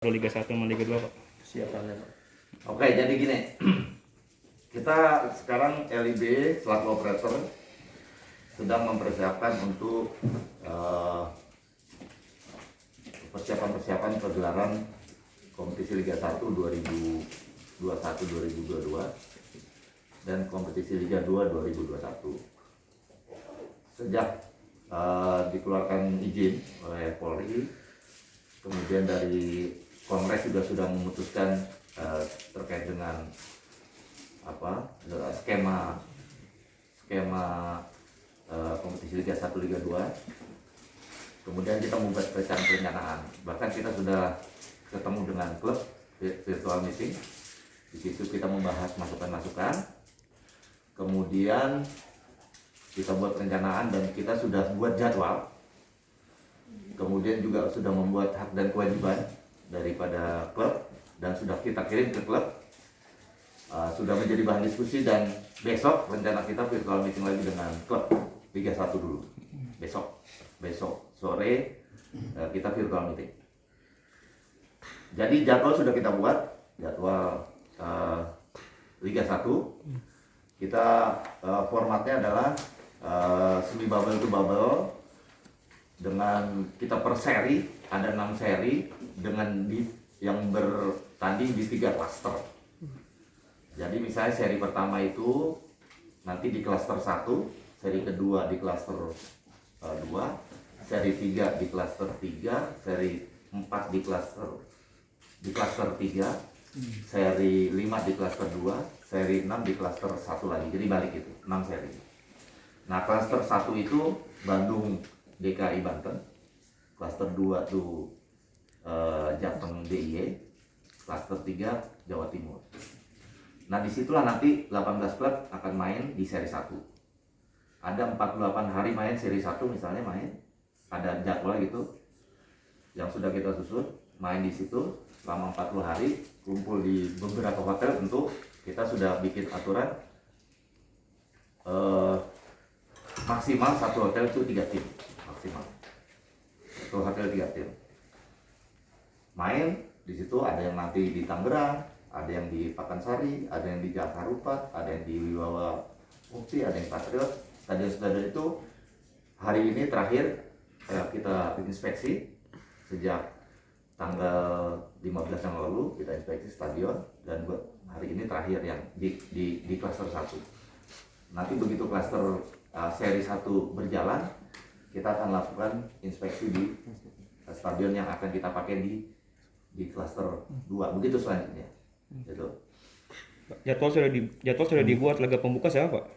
Liga 1 sama Liga 2, Pak. Siapannya, Pak. Oke, jadi gini. Kita sekarang LIB selaku operator sedang mempersiapkan untuk persiapan pergelaran kompetisi Liga 1 2021-2022 dan kompetisi Liga 2 2021. Sejak dikeluarkan izin oleh Polri, kemudian dari Kongres juga sudah memutuskan terkait dengan skema kompetisi Liga 1, Liga 2. Kemudian kita membuat perencanaan. Bahkan kita sudah ketemu dengan klub virtual meeting. Di situ kita membahas masukan-masukan. Kemudian kita buat perencanaan dan kita sudah buat jadwal. Kemudian juga sudah membuat hak dan kewajiban daripada klub dan sudah kita kirim ke klub. Sudah menjadi bahan diskusi dan besok rencana kita virtual meeting lagi dengan klub Liga 1 dulu. Besok sore kita virtual meeting. Jadi jadwal sudah kita buat, jadwal Liga 1. Kita formatnya adalah semi bubble to bubble dengan kita per seri, ada 6 seri dengan yang bertanding di 3 klaster. Jadi misalnya seri pertama itu nanti di klaster 1, seri kedua di klaster 2, seri 3 di klaster 3, seri 4 di klaster 3, seri 5 di klaster 2, seri 6 di klaster 1 lagi. Jadi balik itu, 6 seri. Nah, klaster 1 itu Bandung DKI Banten, klaster 2 itu Jateng DIY, klaster 3 Jawa Timur. Nah, disitulah nanti 18 klub akan main di seri 1. Ada 48 hari main seri 1 misalnya main, ada jadwal gitu yang sudah kita susun, main di situ selama 40 hari, kumpul di beberapa hotel. Tentu kita sudah bikin aturan maksimal satu hotel itu 3 tim maksimal. Satu hotel 3 tim. Main di situ, ada yang nanti di Tangerang, ada yang di Pakansari, ada yang di Jakarta, ada yang di Wibawa Mukti, ada yang Patriot. Stadion-stadion itu hari ini terakhir kita inspeksi sejak tanggal 15 yang lalu kita inspeksi stadion, dan hari ini terakhir yang di klaster 1. Nanti begitu klaster seri 1 berjalan, kita akan lakukan inspeksi di stadion yang akan kita pakai di klaster 2. Begitu selanjutnya. Gitu. Jadwal sudah dibuat, laga pembuka siapa, Pak?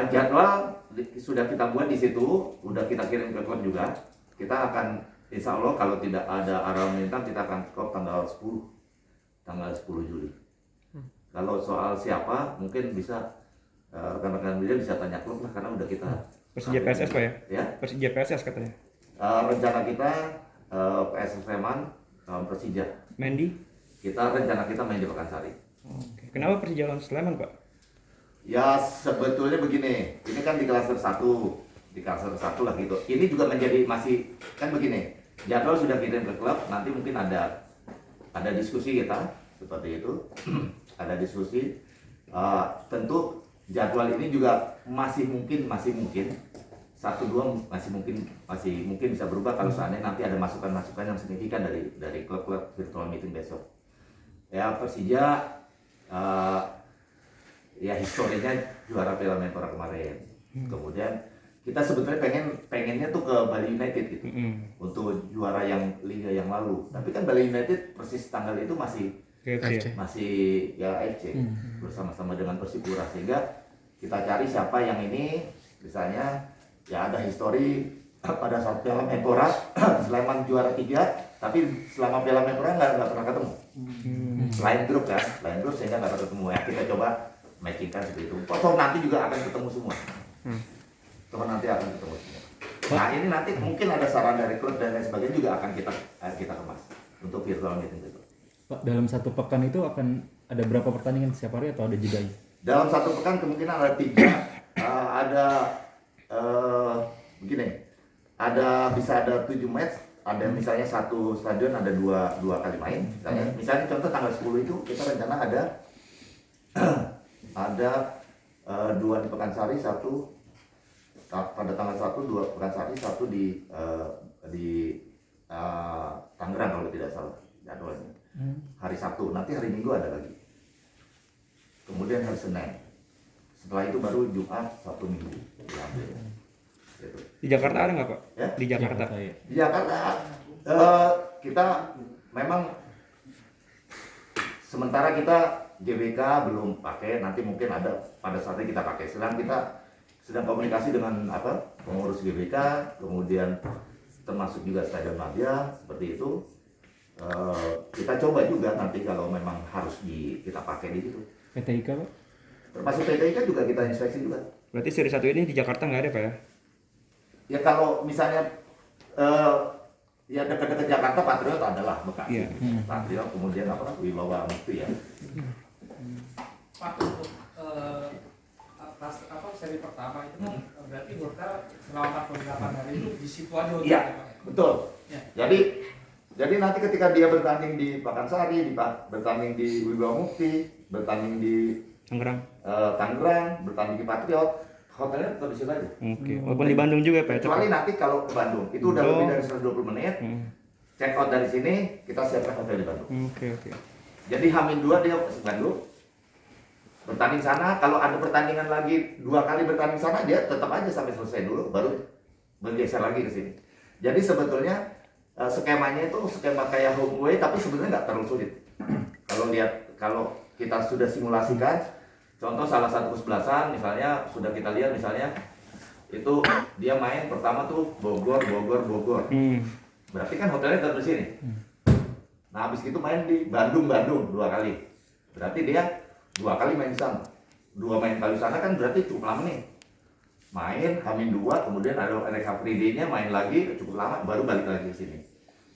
Jadwal sudah kita buat di situ, udah kita kirim ke klub juga. Kita akan, insya Allah kalau tidak ada arah melintang, kita akan klub tanggal 10 Juli. Kalau soal siapa, mungkin bisa rekan-rekan media bisa tanya klub lah, karena udah kita Persija PSS, Pak, ya? Ya. Persija PSS katanya. Rencana kita PSS Sleman Persija. Mendy? Rencana kita main di Pakansari. Oke. Kenapa Persija lawan Sleman, Pak? Ya sebetulnya begini, ini kan di klaster 1 lah gitu. Ini juga menjadi masih kan begini. Jadwal sudah kirim ke klub, nanti mungkin ada diskusi kita seperti itu. Ada diskusi. Tentu jadwal ini juga masih mungkin 1-2 masih mungkin bisa berubah kalau seandainya nanti ada masukan-masukan yang signifikan dari klub-klub virtual meeting besok. Ya, Persija ya historinya juara Piala Menpora kemarin. Kemudian kita sebetulnya pengennya tuh ke Bali United gitu. Untuk juara yang liga yang lalu. Tapi kan Bali United persis tanggal itu masih ya AFC bersama-sama dengan Persipura, sehingga kita cari siapa yang ini misalnya ya ada histori pada saat Piala Menpora Sleman juara 3, tapi selama Piala Menpora nggak pernah ketemu. Lain grup sehingga nggak ketemu ya. Kita coba matchingkan seperti itu. Toh nanti juga akan ketemu semua. Nah, ini nanti mungkin ada saran dari klub dan lain sebagainya juga akan kita kemas untuk virtual meeting itu. Pak, dalam satu pekan itu akan ada berapa pertandingan setiap hari atau ada jeda? Dalam satu pekan kemungkinan ada 3. Ada begini, bisa ada 7 match ada misalnya satu stadion ada dua kali main, misalnya contoh tanggal 10 itu kita rencana ada ada dua di Pekansari, satu pada tanggal 1 dua Pekansari, satu di Tangerang kalau tidak salah jadwalnya. Hari Sabtu, nanti hari Minggu ada lagi. Kemudian hari Senin. Setelah itu baru Jumat, Sabtu, Minggu diambil. Gitu. Di Jakarta ada nggak Pak? Ya? Di Jakarta. Ya. Di Jakarta kita memang sementara kita GBK belum pakai, nanti mungkin ada pada saatnya kita pakai. Sedang komunikasi dengan pengurus GBK, kemudian termasuk juga Stadion Madia seperti itu. Kita coba juga nanti kalau memang harus kita pakai di situ. PT IKA Pak? Termasuk PT IKA juga kita inspeksi juga. Berarti seri 1 ini di Jakarta nggak ada Pak ya? Ya kalau misalnya ya dekat-dekat Jakarta Patriot adalah Bekasi. Iya. Patriot kemudian Wibawa Mukti ya. Pak, untuk seri pertama itu kan berarti hotel selama 48 hari itu di situ aja hotel Iya, ya, Pak? betul. Ya. Jadi nanti ketika dia bertanding di Pakansari, bertanding di Wibawa Mukti, bertanding di Tangerang. Tangerang, bertanding di Patriot, hotelnya tetap di situ aja. Oke. Walaupun di Bandung juga Pak ya? Kecuali nanti kalau ke Bandung, itu udah lebih dari 120 menit, check out dari sini, kita siapkan hotel di Bandung. Oke. Jadi H-2 dia ke Bandung, bertanding sana. Kalau ada pertandingan lagi 2 kali bertanding sana, dia tetap aja sampai selesai dulu, baru bergeser lagi ke sini. Jadi sebetulnya skemanya itu skema kayak home away, tapi sebenarnya nggak terlalu sulit. Kalau kita sudah simulasikan, contoh salah satu kesebelasan, misalnya sudah kita lihat misalnya itu dia main pertama tuh Bogor. Berarti kan hotelnya tetap di sini. Nah habis itu main di Bandung 2 kali. Berarti dia 2 kali main di sana. 2 main kali sana kan berarti cukup lama nih. Main H-2, kemudian ada recovery day-nya main lagi cukup lama, baru balik lagi ke sini.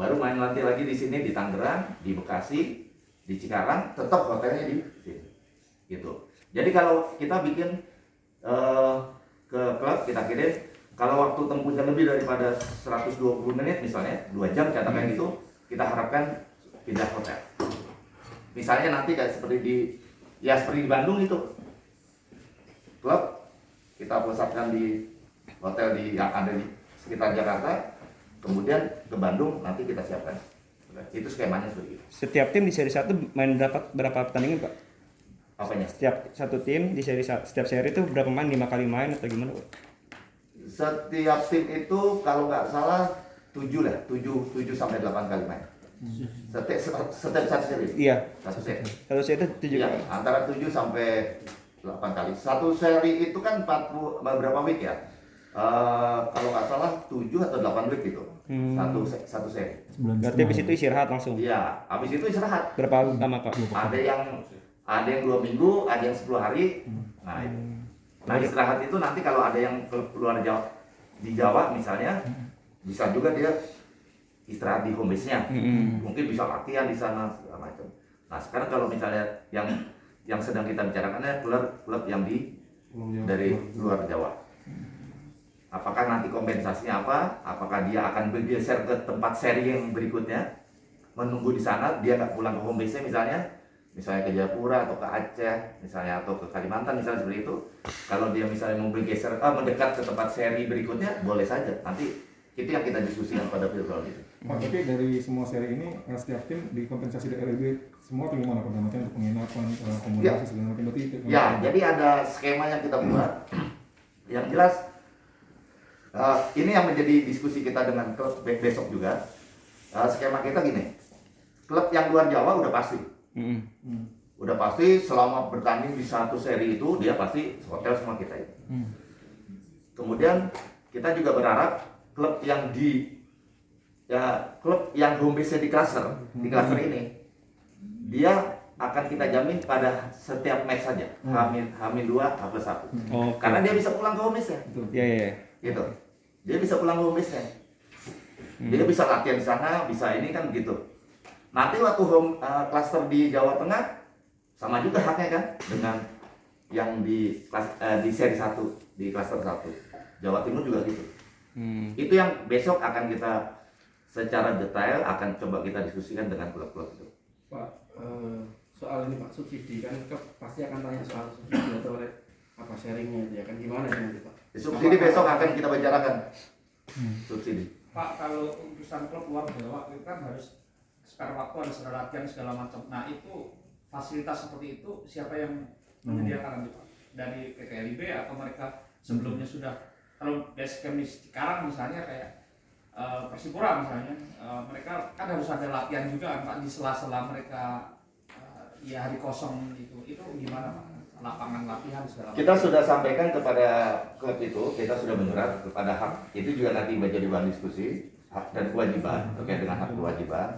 Baru main lagi di sini di Tangerang, di Bekasi, di Cikarang, tetap hotelnya di sini. Gitu. Jadi kalau kita bikin ke klub, kita kirim, kalau waktu tempuhnya lebih daripada 120 menit misalnya, 2 jam katakan gitu, kita harapkan pindah hotel. Misalnya nanti kayak seperti di Bandung itu, klub kita pusatkan di hotel yang ada di sekitar Jakarta, kemudian ke Bandung nanti kita siapkan. Itu skemanya seperti itu. Setiap tim di seri 1 main berapa pertandingan Pak? Apanya? Setiap satu tim di setiap seri itu berapa main? 5 kali main atau gimana Pak? Setiap tim itu kalau nggak salah 7 sampai 8 kali main. Setiap satu seri. Iya. Satu seri. Satu seri itu 7 Iya, kali. antara 7 sampai 8 kali. Satu seri itu kan 40 berapa week ya? Kalau nggak salah 7 atau 8 week gitu. Satu seri. Berarti habis itu istirahat langsung. Iya, habis itu istirahat. Berapa lama Pak? Ada yang 2 minggu, ada yang 10 hari. Nah, itu. Nah, istirahat itu nanti kalau ada yang keluar Jawa, di Jawa misalnya, bisa juga dia istirahat di home base-nya. Mungkin bisa latihan di sana segala macam. Nah, sekarang kalau misalnya yang sedang kita bicarakannya klub yang dari luar Jawa. Apakah nanti kompensasinya apa? Apakah dia akan bergeser ke tempat seri yang berikutnya? Menunggu di sana, dia nggak pulang ke home base-nya misalnya ke Jayapura atau ke Aceh, misalnya atau ke Kalimantan misalnya seperti itu. Kalau dia misalnya mau bergeser, mendekat ke tempat seri berikutnya, boleh saja. Nanti itu yang kita diskusikan pada virtual itu. Pak, tapi dari semua seri ini setiap tim dikompensasi dari LB semua atau gimana Pak? Macam untuk penginapan, akomodasi segala macam berarti itu. Ya, jadi ada skema yang kita buat. Yang jelas ini yang menjadi diskusi kita dengan klub besok juga. Skema kita gini, klub yang luar Jawa udah pasti. Udah pasti selama bertanding di satu seri itu dia pasti hotel semua kita itu. Kemudian kita juga berharap klub yang home base di cluster ini dia akan kita jamin pada setiap match saja H-2 H+1. Karena dia bisa pulang ke home base-nya. Iya. Gitu. Dia bisa pulang ke home base-nya. Dia bisa latihan di sana, bisa ini kan begitu. Nanti waktu cluster di Jawa Tengah sama juga haknya kan dengan yang di seri 1 di cluster 1. Jawa Timur juga gitu. Itu yang besok akan kita secara detail akan coba kita diskusikan dengan klub-klub itu. Pak, soal ini Pak, subsidi kan pasti akan tanya soal subsidi atau apa sharingnya itu ya kan, gimana ya nanti Pak? Subsidi besok akan kita bicarakan. Subsidi. Pak, kalau urusan klub luar Jawa itu kan harus spare waktu, ada spare latihan segala macam. Nah itu fasilitas seperti itu siapa yang menyediakan nanti Pak? Dari PT LIB atau mereka sebelumnya sudah, kalau base camp di Cikarang misalnya kayak Persipura misalnya, mereka kan harus ada latihan juga kan Pak di sela-sela mereka ya hari kosong itu gimana Pak? Lapangan latihan segala macam. Kita sudah sampaikan kepada klub itu, kita sudah menyurat kepada hak, itu juga nanti menjadi bahan diskusi, hak dan kewajiban, terkait dengan hak kewajiban,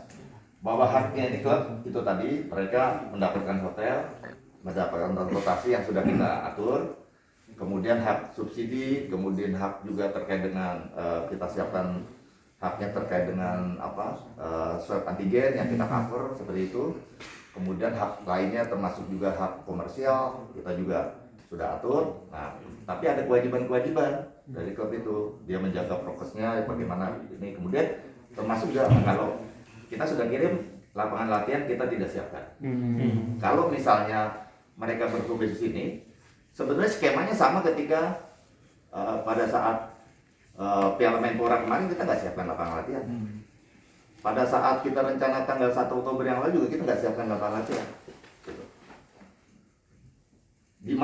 bahwa haknya di klub itu tadi, mereka mendapatkan hotel, mendapatkan transportasi yang sudah kita atur, kemudian hak subsidi, kemudian hak juga terkait dengan kita siapkan haknya terkait dengan swab antigen yang kita cover seperti itu. Kemudian hak lainnya termasuk juga hak komersial kita juga sudah atur. Nah, tapi ada kewajiban-kewajiban dari klub itu, dia menjaga prokesnya bagaimana ini. Kemudian termasuk juga kalau kita sudah kirim lapangan latihan kita tidak siapkan. Kalau misalnya mereka bertugas di sini, sebenarnya skemanya sama ketika pada saat Piala Menpora kemarin kita nggak siapkan lapangan latihan. Pada saat kita rencana tanggal 1 Oktober yang lalu juga kita nggak siapkan lapangan latihan. Gitu. Di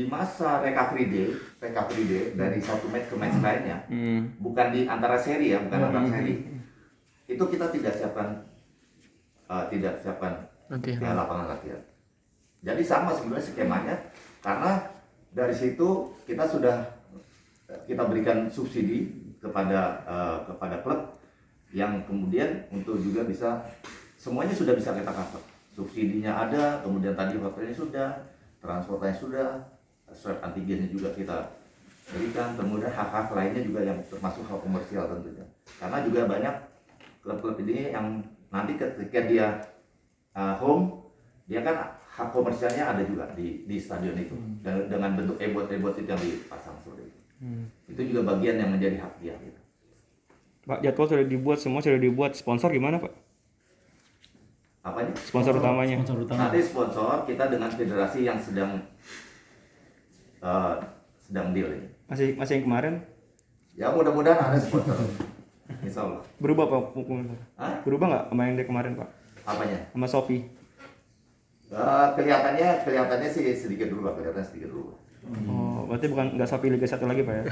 masa recovery day dari satu match ke match lainnya, bukan di antara seri ya, bukan antara seri, itu kita tidak siapkan lapangan latihan. Jadi sama sebenarnya skemanya, karena dari situ kita berikan subsidi kepada klub yang kemudian untuk juga bisa semuanya sudah bisa kita cover. Subsidinya ada, kemudian tadi hotelnya sudah, transportanya sudah, swab antigennya juga kita berikan, kemudian hak-hak lainnya juga yang termasuk hak komersial tentunya. Karena juga banyak klub-klub ini yang nanti ketika dia home, dia kan hak komersialnya ada juga di stadion itu, dengan bentuk ebot-ebot itu yang dipasang seperti itu. Itu juga bagian yang menjadi hak dia. Gitu. Pak, jadwal sudah dibuat, semua sudah dibuat. Sponsor gimana Pak? Apanya? Sponsor utamanya. Nanti sponsor kita dengan federasi yang sedang deal ini. Masih yang kemarin? Ya mudah-mudahan ada sponsor. Insya Allah. Berubah Pak hukumnya? Berubah nggak sama yang dari kemarin Pak? Apanya? Sama Shopee? Kelihatannya sih sedikit berubah, Oh, berarti bukan nggak Shopee Liga 1 lagi Pak ya?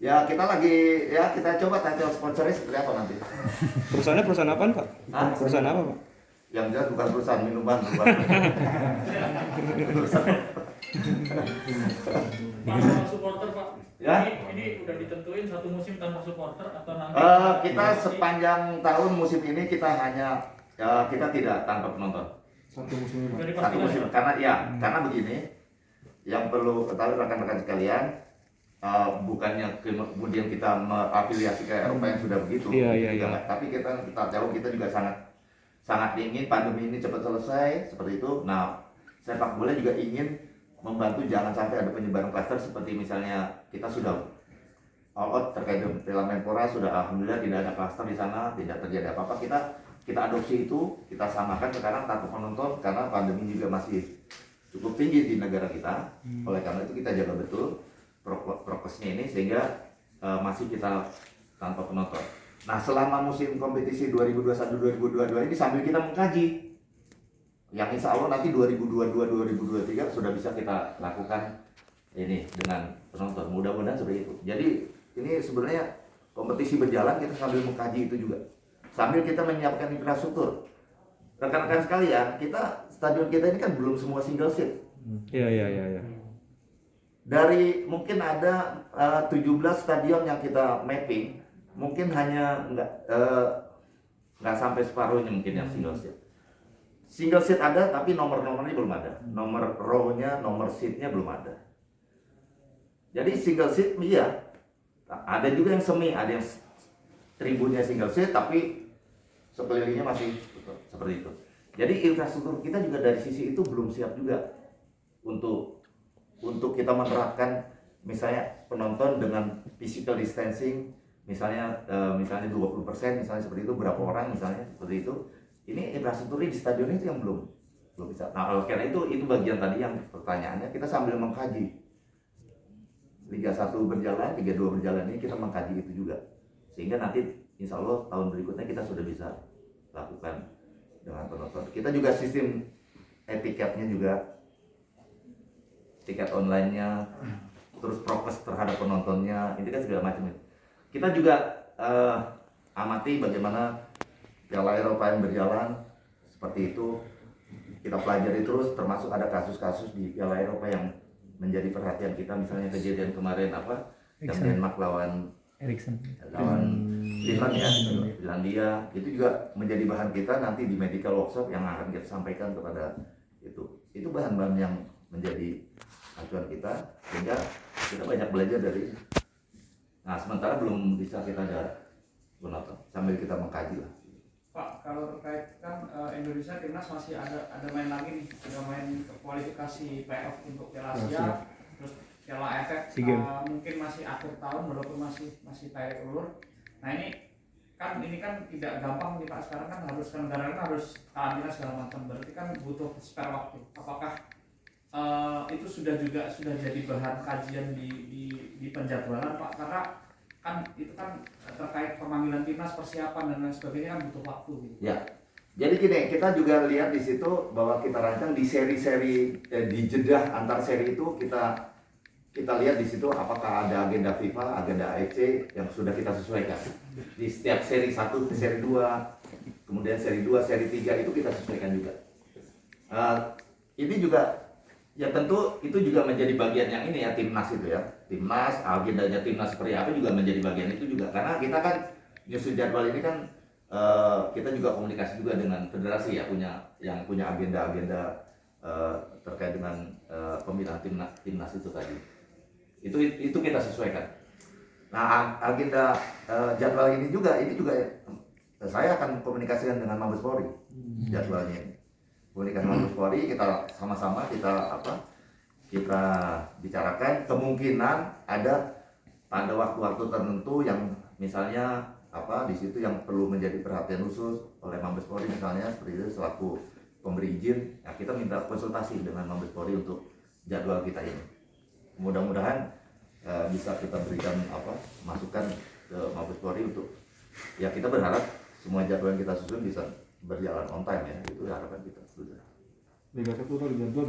Ya kita coba tampil sponsornya seperti apa nanti. Perusahaannya perusahaan apaan Pak? Perusahaan apa Pak? Yang jelas bukan perusahaan minuman, bukan. Pak, soal supporter Pak, Ya? ini udah ditentuin satu musim tanpa supporter atau nanti? Kita sepanjang tahun musim ini kita tidak tanpa penonton. Satu musim ini, Pak. Udah Satu dipastikan musim ya? karena begini, yang perlu ketahui rekan-rekan sekalian, bukannya kemudian kita mengafiliasi ke Eropa yang sudah begitu, Iya. Tapi kita tahu kita juga sangat ingin pandemi ini cepat selesai seperti itu. Nah, sepak bola juga ingin membantu jangan sampai ada penyebaran klaster seperti misalnya kita sudah all out terkait dengan Piala Menpora, sudah alhamdulillah tidak ada klaster di sana, tidak terjadi apa-apa. Kita adopsi itu, kita samakan sekarang tanpa penonton karena pandemi juga masih cukup tinggi di negara kita. Oleh karena itu kita jaga betul prokesnya ini sehingga masih kita tanpa penonton. Nah, selama musim kompetisi 2021-2022 ini sambil kita mengkaji yang insya Allah nanti 2022-2023 sudah bisa kita lakukan ini dengan penonton. Mudah-mudahan seperti itu. Jadi ini sebenarnya kompetisi berjalan, kita sambil mengkaji itu juga. Sambil kita menyiapkan infrastruktur. Rekan-rekan sekalian, stadion kita ini kan belum semua single seat. Iya. Dari mungkin ada 17 stadion yang kita mapping, mungkin hanya nggak sampai separuhnya mungkin yang single seat. Single seat ada, tapi nomor-nomornya belum ada. Nomor row-nya, nomor seat-nya belum ada. Jadi single seat, iya. Ada juga yang semi, ada yang tribunnya single seat, tapi sekelilingnya masih seperti itu. Jadi infrastruktur kita juga dari sisi itu belum siap juga untuk kita menerapkan misalnya penonton dengan physical distancing, misalnya 20%, misalnya seperti itu, berapa orang misalnya seperti itu. Ini infrastrukturnya di stadion itu yang belum bisa. Nah, oleh karena itu bagian tadi yang pertanyaannya, kita sambil mengkaji Liga 1 berjalan, Liga 2 berjalan, ini kita mengkaji itu juga, sehingga nanti insya Allah tahun berikutnya kita sudah bisa lakukan dengan penonton. Kita juga sistem etiketnya juga, tiket online-nya, terus prokes terhadap penontonnya, ini kan segala macam. Kita juga amati bagaimana Piala Eropa yang berjalan seperti itu. Kita pelajari terus, termasuk ada kasus-kasus di Piala Eropa yang menjadi perhatian kita, misalnya kejadian kemarin yang Denmark lawan Finlandia, itu juga menjadi bahan kita nanti di medical workshop yang akan kita sampaikan kepada itu bahan-bahan yang menjadi acuan kita, sehingga kita banyak belajar dari. Nah, sementara belum bisa kita ada penonton, sambil kita mengkaji lah. Pak, kalau terkait kan Indonesia timnas masih ada main lagi nih, sudah main ke kualifikasi playoff untuk Piala Asia, terus Piala AFF mungkin masih akhir tahun walaupun masih tarik ulur. Nah ini kan tidak gampang nih Pak, sekarang kan negara kan harus karantina segala macam, berarti kan butuh spare waktu. Apakah itu sudah jadi bahan kajian di penjadwalan Pak? Karena kan itu kan terkait pemanggilan timnas, persiapan dan lain sebagainya kan butuh waktu gitu. Ya, jadi gini, kita juga lihat di situ bahwa kita rancang di seri-seri di jeda antar seri itu kita lihat di situ apakah ada agenda FIFA, agenda AFC yang sudah kita sesuaikan. Di setiap seri 1 ke seri 2, kemudian seri 2, seri 3 itu kita sesuaikan juga. Ini juga ya tentu itu juga menjadi bagian yang ini ya, timnas itu ya. Timnas, agendanya timnas seperti apa juga menjadi bagian itu juga. Karena kita kan nyusun jadwal ini kan kita juga komunikasi juga dengan federasi ya, punya agenda-agenda terkait dengan pemilihan timnas itu tadi. Itu kita sesuaikan. Nah, agenda jadwal ini juga saya akan komunikasikan dengan Mabes Polri jadwalnya ini. Komunikasi Mabes Polri, kita sama-sama kita bicarakan. Kemungkinan ada pada waktu-waktu tertentu yang misalnya di situ yang perlu menjadi perhatian khusus oleh Mabes Polri, misalnya seperti itu selaku pemberi izin. Nah, kita minta konsultasi dengan Mabes Polri untuk jadwal kita ini. Mudah-mudahan bisa kita berikan masukan ke Mabes Polri untuk ya, kita berharap semua jadwal yang kita susun bisa berjalan on time ya, itu harapan kita. Liga 1 atau Liga 2 gimana?